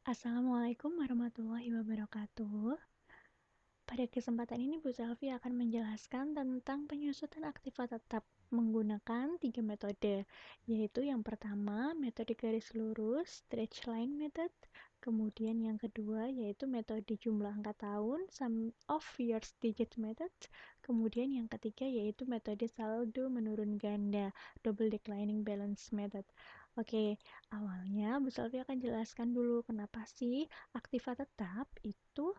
Assalamualaikum warahmatullahi wabarakatuh. Pada kesempatan ini Bu Selvi akan menjelaskan tentang penyusutan aktiva tetap menggunakan 3 metode, yaitu yang pertama metode garis lurus stretch line method, kemudian yang kedua yaitu metode jumlah angka tahun sum of years digit method, kemudian yang ketiga yaitu metode saldo menurun ganda double declining balance method. Oke, awalnya Bu Selvi akan jelaskan dulu kenapa sih aktiva tetap itu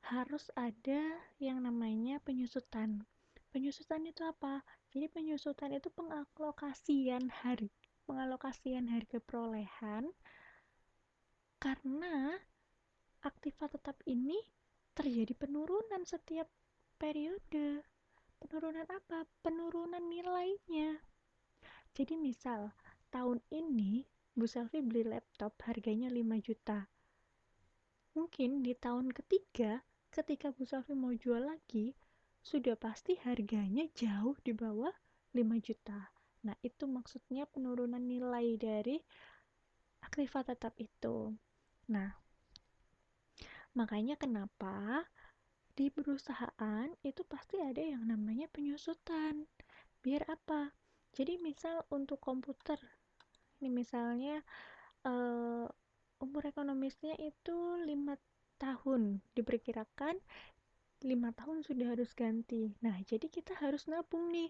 harus ada yang namanya penyusutan. Penyusutan itu apa? Jadi penyusutan itu pengalokasian harga perolehan karena aktiva tetap ini terjadi penurunan setiap periode. Penurunan apa? Penurunan nilainya. Jadi misal tahun ini Bu Selvi beli laptop harganya 5 juta. Mungkin di tahun ketiga ketika Bu Selvi mau jual lagi, sudah pasti harganya jauh di bawah 5 juta. Nah, itu maksudnya penurunan nilai dari aktiva tetap itu. Nah, makanya kenapa di perusahaan itu pasti ada yang namanya penyusutan. Biar apa? Jadi misal untuk komputer, ini misalnya uh, umur ekonomisnya itu 5 tahun, diperkirakan 5 tahun sudah harus ganti. Nah, jadi kita harus nabung nih.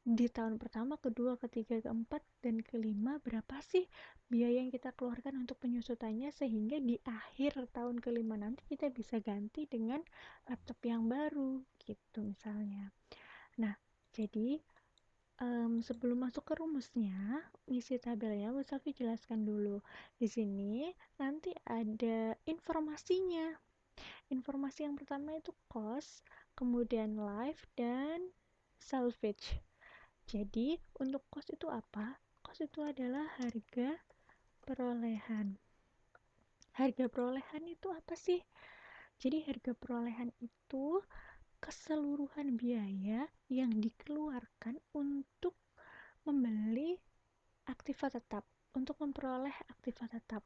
Di tahun pertama, kedua, ketiga, keempat, dan kelima berapa sih biaya yang kita keluarkan untuk penyusutannya sehingga di akhir tahun kelima nanti kita bisa ganti dengan laptop yang baru gitu misalnya. Nah, jadi sebelum masuk ke rumusnya, isi tabelnya Bu Safi jelaskan dulu. Di sini nanti ada informasinya. Informasi yang pertama itu cost, kemudian life, dan salvage. Jadi, untuk cost itu apa? Cost itu adalah harga perolehan. Harga perolehan itu apa sih? Jadi, harga perolehan itu keseluruhan biaya yang dikeluarkan untuk membeli aktiva tetap, untuk memperoleh aktiva tetap.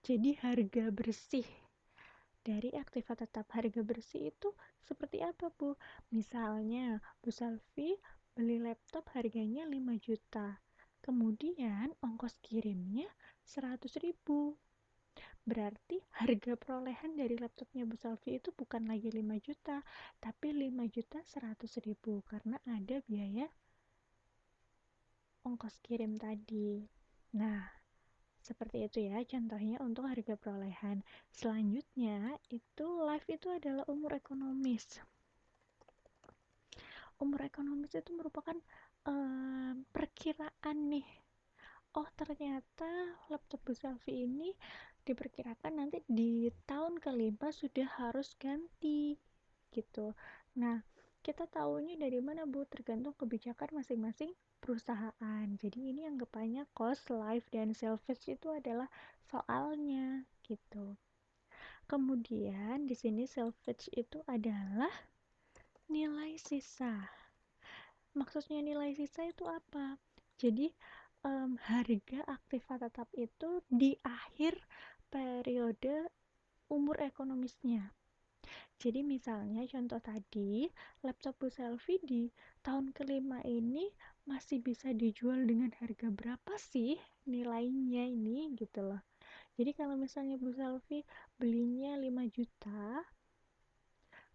Jadi, harga bersih dari aktiva tetap. Harga bersih itu seperti apa, Bu? Misalnya, Bu Selvi beli laptop harganya 5 juta. Kemudian ongkos kirimnya 100.000. Berarti harga perolehan dari laptopnya Bu Selvi itu bukan lagi 5 juta, tapi 5 juta 100.000 karena ada biaya ongkos kirim tadi. Nah, seperti itu ya contohnya untuk harga perolehan. Selanjutnya itu life itu adalah umur ekonomis. Umur ekonomis itu merupakan perkiraan nih. Oh, ternyata laptop Bu Selfie ini diperkirakan nanti di tahun kelima sudah harus ganti gitu. Nah, kita tahunya dari mana, Bu? Tergantung kebijakan masing-masing perusahaan. Jadi ini anggapannya cost, life, dan salvage itu adalah soalnya gitu. Kemudian di sini salvage itu adalah nilai sisa. Maksudnya nilai sisa itu apa? Jadi harga aktiva tetap itu di akhir periode umur ekonomisnya. Jadi misalnya contoh tadi, laptop Bu Selfie di tahun kelima ini masih bisa dijual dengan harga berapa sih nilainya ini gitu loh. Jadi kalau misalnya Bu Selfie belinya 5 juta,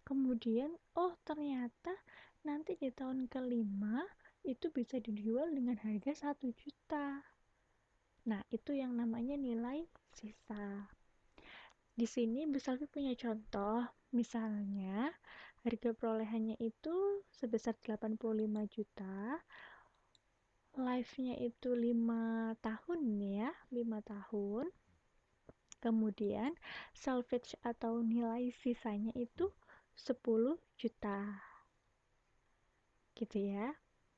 kemudian oh ternyata nanti di tahun kelima itu bisa dijual dengan harga 1 juta. Nah, itu yang namanya nilai sisa. Di sini Bu Selfie punya contoh, misalnya harga perolehannya itu sebesar 85 juta, life-nya itu 5 tahun ya, 5 tahun. Kemudian salvage atau nilai sisanya itu 10 juta. Gitu ya.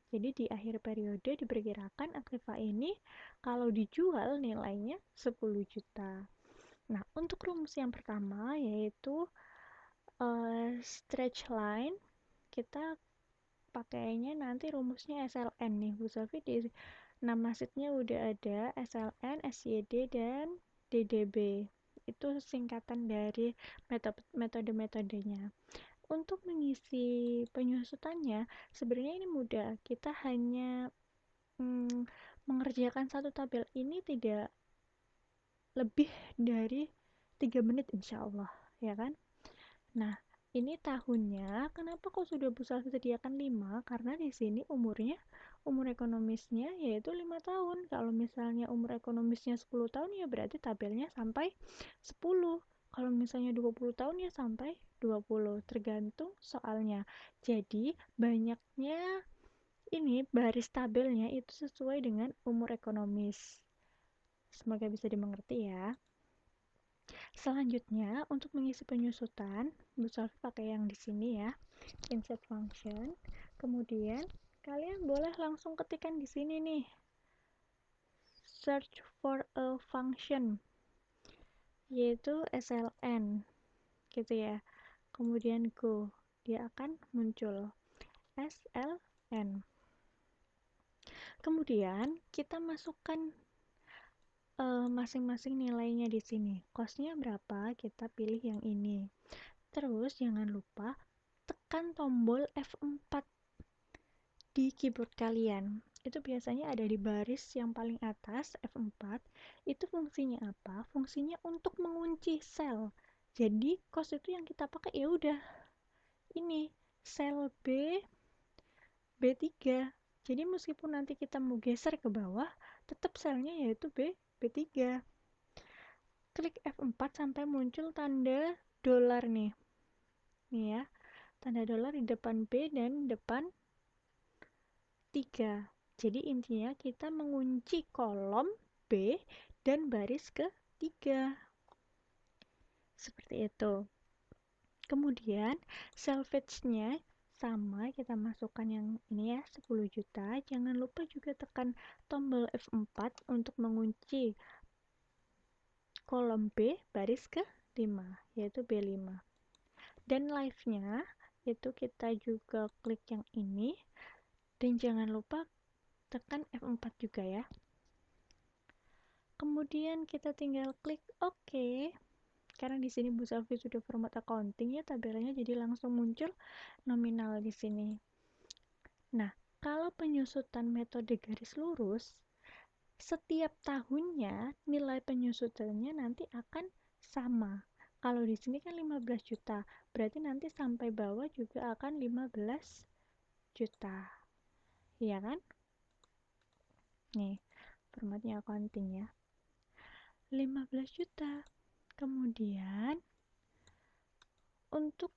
Jadi di akhir periode diperkirakan aktiva ini kalau dijual nilainya 10 juta. Nah, untuk rumus yang pertama yaitu stretch line, kita pakainya nanti rumusnya SLN nih Bu Sofi, di nama sheetnya udah ada SLN, SYD, dan DDB. Itu singkatan dari metode-metodenya. Untuk mengisi penyusutannya, sebenarnya ini mudah. Kita hanya mengerjakan satu tabel ini tidak lebih dari 3 menit insya Allah, ya kan? Nah, ini tahunnya, kenapa kok sudah Bu Salvi sediakan 5? Karena di sini umur ekonomisnya yaitu 5 tahun. Kalau misalnya umur ekonomisnya 10 tahun ya berarti tabelnya sampai 10. Kalau misalnya 20 tahun ya sampai 20, tergantung soalnya. Jadi, banyaknya ini baris tabelnya itu sesuai dengan umur ekonomis. Semoga bisa dimengerti ya. Selanjutnya, untuk mengisi penyusutan, Bu Salvi pakai yang di sini ya, insert function. Kemudian, kalian boleh langsung ketikkan di sini nih, search for a function, yaitu sln, gitu ya. Kemudian go, dia akan muncul sln. Kemudian, kita masukkan masing-masing nilainya di sini. Costnya berapa? Kita pilih yang ini. Terus jangan lupa tekan tombol F4 di keyboard kalian. Itu biasanya ada di baris yang paling atas, F4. Itu fungsinya apa? Fungsinya untuk mengunci sel. Jadi cost itu yang kita pakai ya udah ini sel B3. Jadi meskipun nanti kita mau geser ke bawah, tetap selnya yaitu B3. Klik F4 sampai muncul tanda dolar nih. Nih ya, tanda dolar di depan B dan depan 3. Jadi intinya kita mengunci kolom B dan baris ke-3. Seperti itu. Kemudian salvage-nya sama, kita masukkan yang ini ya, 10 juta. Jangan lupa juga tekan tombol F4 untuk mengunci kolom B baris ke-5, yaitu B5. Dan live-nya itu kita juga klik yang ini, dan jangan lupa tekan F4 juga ya. Kemudian kita tinggal klik OK. Karena di sini Bu Salvi sudah format accounting ya, tabelnya jadi langsung muncul nominal di sini. Nah, kalau penyusutan metode garis lurus, setiap tahunnya nilai penyusutannya nanti akan sama. Kalau di sini kan 15 juta, berarti nanti sampai bawah juga akan 15 juta. Iya kan? Nih, formatnya accounting ya. 15 juta. Kemudian untuk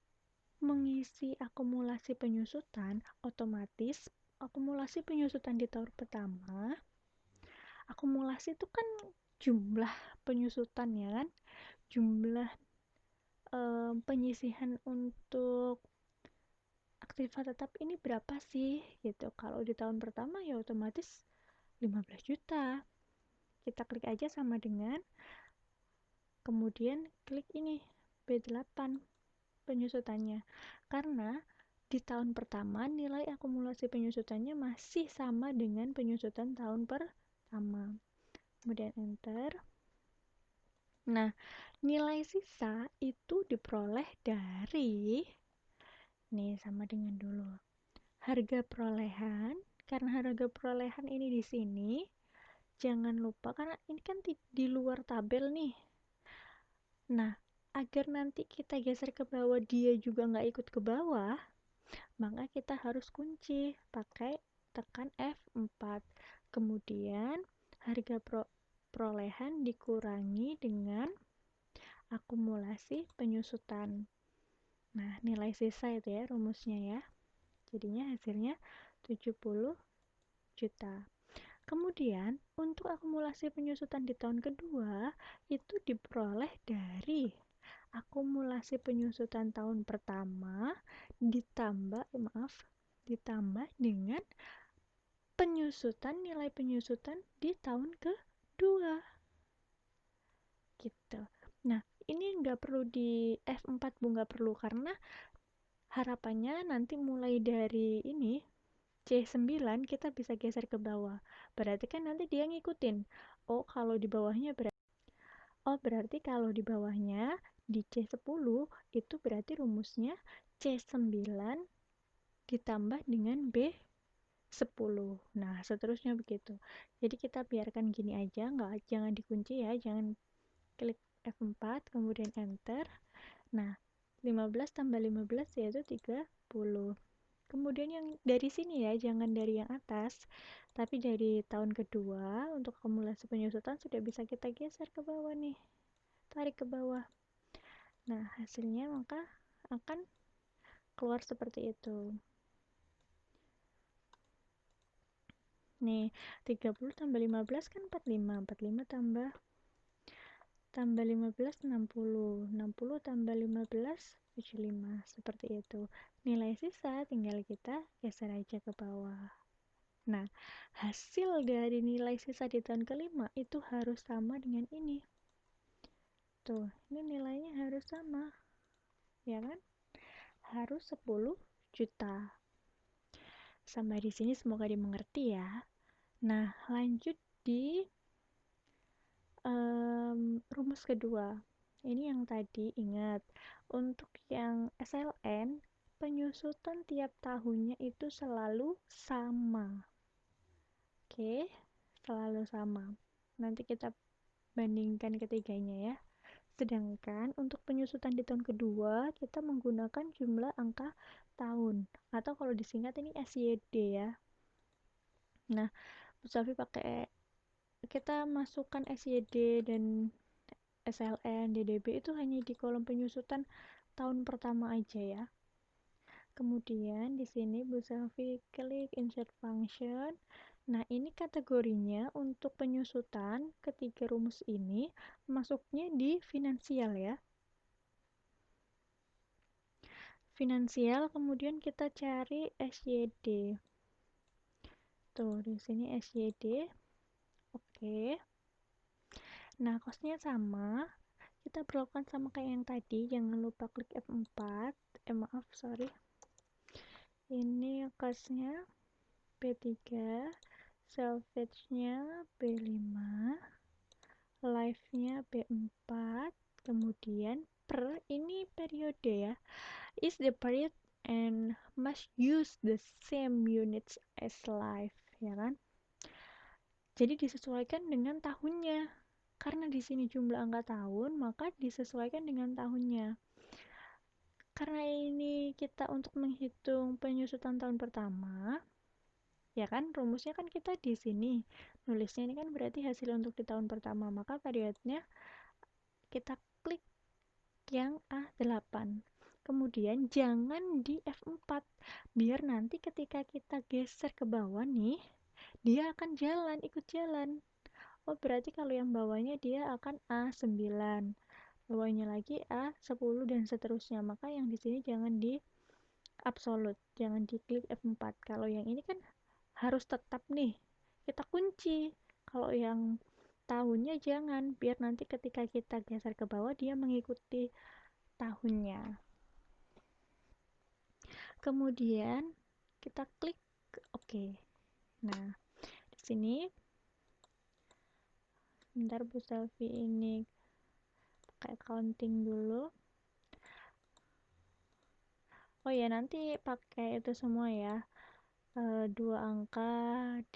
mengisi akumulasi penyusutan, otomatis akumulasi penyusutan di tahun pertama, akumulasi itu kan jumlah penyusutan ya kan, jumlah penyisihan untuk aktiva tetap ini berapa sih gitu. Kalau di tahun pertama ya otomatis 15 juta. Kita klik aja sama dengan, kemudian klik ini B8 penyusutannya, karena di tahun pertama nilai akumulasi penyusutannya masih sama dengan penyusutan tahun pertama. Kemudian enter. Nah, nilai sisa itu diperoleh dari, nih sama dengan dulu, harga perolehan. Karena harga perolehan ini di sini, jangan lupa karena ini kan di luar tabel nih. Nah, agar nanti kita geser ke bawah dia juga nggak ikut ke bawah, maka kita harus kunci pakai tekan F4. Kemudian harga perolehan dikurangi dengan akumulasi penyusutan. Nah, nilai sisa itu ya rumusnya ya. Jadinya hasilnya 70 juta. Kemudian, untuk akumulasi penyusutan di tahun kedua itu diperoleh dari akumulasi penyusutan tahun pertama ditambah dengan nilai penyusutan di tahun kedua. Gitu. Nah, ini nggak perlu di F4 Bu, nggak perlu, karena harapannya nanti mulai dari ini C9 kita bisa geser ke bawah. Berarti kan nanti dia ngikutin. Oh, kalau di bawahnya berarti Oh, berarti kalau di bawahnya di C10 itu berarti rumusnya C9 ditambah dengan B10. Nah, seterusnya begitu. Jadi kita biarkan gini aja, jangan dikunci ya, jangan klik F4 kemudian enter. Nah, 15 tambah 15 yaitu 30. Kemudian yang dari sini ya, jangan dari yang atas, tapi dari tahun kedua untuk akumulasi penyusutan sudah bisa kita geser ke bawah nih. Tarik ke bawah. Nah, hasilnya maka akan keluar seperti itu. Nih, 30 tambah 15 kan 45. 45 tambah 15 60. 60 tambah 15 75. Seperti itu. Nilai sisa tinggal kita geser aja ke bawah. Nah, hasil dari nilai sisa di tahun kelima itu harus sama dengan ini. Tuh, ini nilainya harus sama. Ya kan? Harus 10 juta. Sampai di sini semoga dimengerti ya. Nah, lanjut di rumus kedua. Ini yang tadi ingat. Untuk yang SLN, penyusutan tiap tahunnya itu selalu sama. Oke, selalu sama. Nanti kita bandingkan ketiganya ya. Sedangkan untuk penyusutan di tahun kedua, kita menggunakan jumlah angka tahun. Atau kalau disingkat ini SYD ya. Nah, Bu Safi pakai kita masukkan SYD dan SLN, DDB itu hanya di kolom penyusutan tahun pertama aja ya. Kemudian di sini Bu Safi klik insert function. Nah, ini kategorinya untuk penyusutan ketiga rumus ini masuknya di finansial ya. Finansial, kemudian kita cari SYD. Tuh, di sini SYD. Oke. Nah, costnya sama. Kita berlakukan sama kayak yang tadi. Jangan lupa klik F4. Maaf, sorry. Ini costnya B3. Salvage-nya B5. Life-nya B4. Kemudian per, ini periode ya. Is the period and must use the same units as life, ya kan? Jadi disesuaikan dengan tahunnya. Karena di sini jumlah angka tahun, maka disesuaikan dengan tahunnya. Karena ini kita untuk menghitung penyusutan tahun pertama, ya kan? Rumusnya kan kita di sini. Nulisnya ini kan berarti hasil untuk di tahun pertama, maka periodnya kita klik yang A8. Kemudian jangan di F4, biar nanti ketika kita geser ke bawah nih, dia akan jalan, ikut jalan. Oh, berarti kalau yang bawahnya dia akan A9, bawahnya lagi A10 dan seterusnya. Maka yang di sini jangan di absolute, jangan diklik F4. Kalau yang ini kan harus tetap nih, kita kunci. Kalau yang tahunnya jangan, biar nanti ketika kita geser ke bawah dia mengikuti tahunnya. Kemudian kita klik OK. Nah, di sini bentar Bu Selfie ini pakai counting dulu. Oh ya, nanti pakai itu semua ya. 2 angka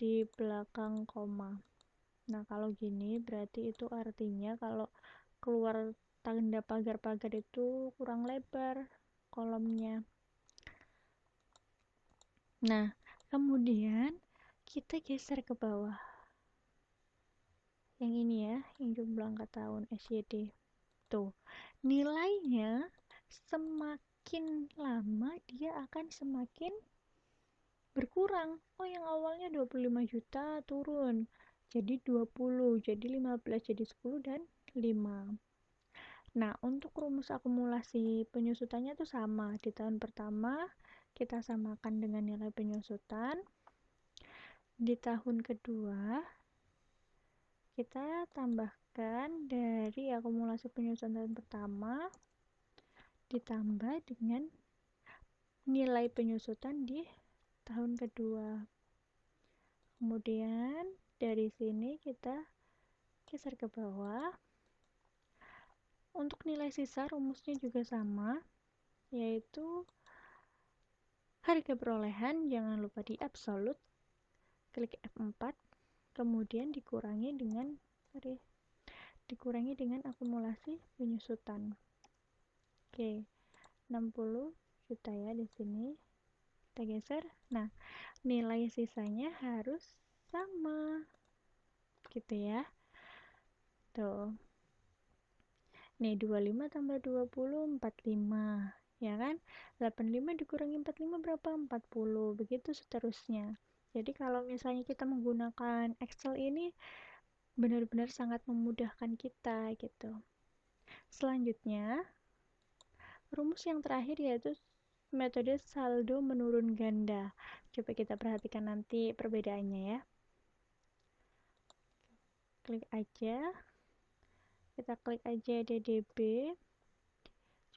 di belakang koma. Nah, kalau gini berarti itu artinya kalau keluar tanda pagar-pagar itu kurang lebar kolomnya. Nah, kemudian kita geser ke bawah. Yang ini ya, yang jumlah angka tahun SYD. Tuh, nilainya semakin lama dia akan semakin berkurang. Oh, yang awalnya 25 juta turun jadi 20, jadi 15, jadi 10 dan 5. Nah, untuk rumus akumulasi penyusutannya tuh sama. Di tahun pertama kita samakan dengan nilai penyusutan. Di tahun kedua kita tambahkan dari akumulasi penyusutan tahun pertama ditambah dengan nilai penyusutan di tahun kedua. Kemudian dari sini kita geser ke bawah. Untuk nilai sisa rumusnya juga sama, yaitu harga perolehan jangan lupa di absolut, klik F4, kemudian dikurangi dengan akumulasi penyusutan. Oke, 60 juta ya di sini. Kita geser. Nah, nilai sisanya harus sama. Gitu ya. Tuh. Nih 25 tambah 20 45, ya kan? 85 dikurangi 45 berapa? 40. Begitu seterusnya. Jadi kalau misalnya kita menggunakan Excel ini benar-benar sangat memudahkan kita gitu. Selanjutnya, rumus yang terakhir yaitu metode saldo menurun ganda. Coba kita perhatikan nanti perbedaannya ya. Klik aja. Kita klik aja DDB.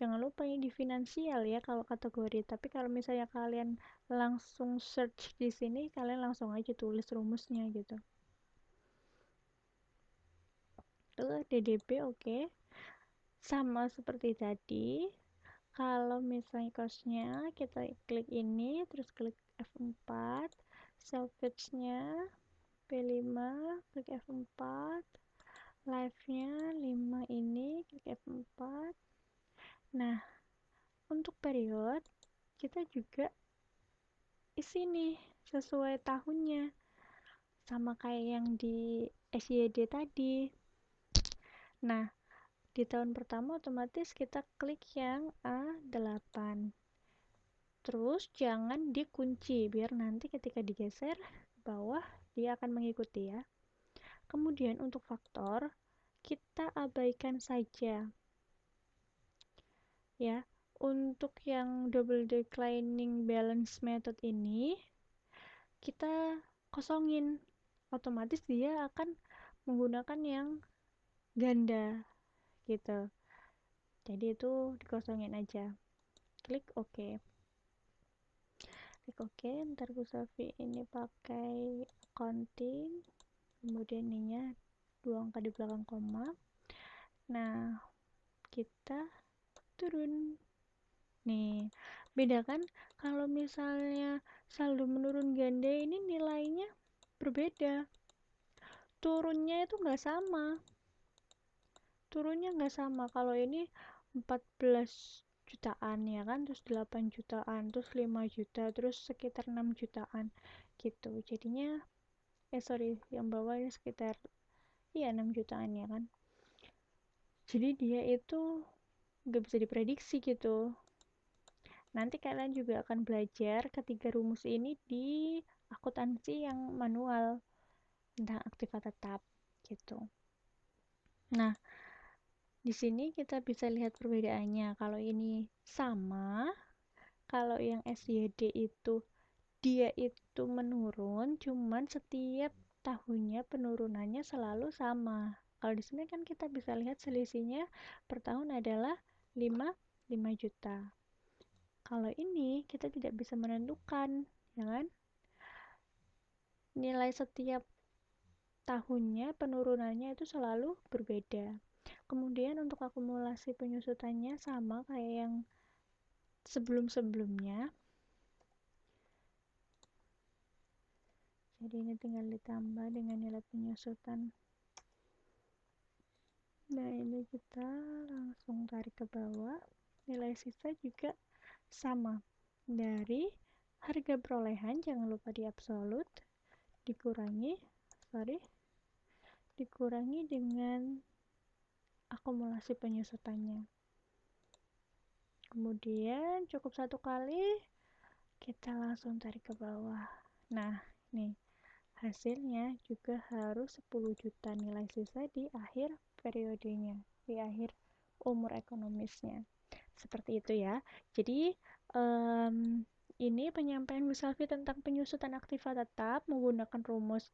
Jangan lupa ini di finansial ya kalau kategori. Tapi kalau misalnya kalian langsung search di sini, kalian langsung aja tulis rumusnya gitu. Tuh DDB oke. Sama seperti tadi. Kalau misalnya costnya kita klik ini, terus klik F4, salvage-nya P5, klik F4, live-nya 5 ini, klik F4. Nah, untuk period kita juga isi nih sesuai tahunnya sama kayak yang di SYD tadi. Nah, di tahun pertama otomatis kita klik yang A8, terus jangan dikunci biar nanti ketika digeser ke bawah dia akan mengikuti ya. Kemudian untuk faktor kita abaikan saja ya. Untuk yang double declining balance method ini kita kosongin, otomatis dia akan menggunakan yang ganda gitu. Jadi itu dikosongin aja. Klik OK. Klik OK. Ntar Bu Safi ini pakai accounting, kemudian ininya 2 angka di belakang koma. Nah, kita turun. Nih, beda kan kalau misalnya saldo menurun ganda ini nilainya berbeda. Turunnya itu nggak sama. Kalau ini 14 jutaan ya kan, terus 8 jutaan, terus 5 juta, terus sekitar 6 jutaan gitu. Jadinya yang bawah ini sekitar 6 jutaan ya kan. Jadi dia itu nggak bisa diprediksi gitu. Nanti kalian juga akan belajar ketiga rumus ini di akuntansi yang manual tentang aktiva tetap gitu. Nah, di sini kita bisa lihat perbedaannya. Kalau ini sama, kalau yang SYD itu dia itu menurun, cuman setiap tahunnya penurunannya selalu sama. Kalau di sini kan kita bisa lihat selisihnya per tahun adalah 5 juta. Kalau ini kita tidak bisa menentukan, ya kan? Nilai setiap tahunnya penurunannya itu selalu berbeda. Kemudian untuk akumulasi penyusutannya sama kayak yang sebelum-sebelumnya. Jadi ini tinggal ditambah dengan nilai penyusutan. Nah, ini kita langsung tarik ke bawah. Nilai sisa juga sama. Dari harga perolehan jangan lupa di absolut dikurangi dengan akumulasi penyusutannya. Kemudian cukup satu kali kita langsung tarik ke bawah. Nah, nih hasilnya juga harus 10 juta nilai sisa di akhir periodenya, di akhir umur ekonomisnya. Seperti itu ya. Jadi ini penyampaian Bu Salvi tentang penyusutan aktiva tetap menggunakan rumus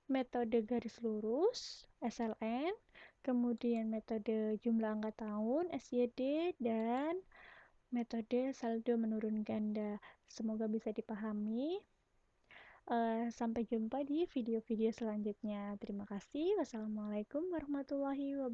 metode garis lurus SLN, kemudian metode jumlah angka tahun SYD, dan metode saldo menurun ganda. Semoga bisa dipahami. Sampai jumpa di video-video selanjutnya. Terima kasih. Wassalamualaikum warahmatullahi wabarakatuh.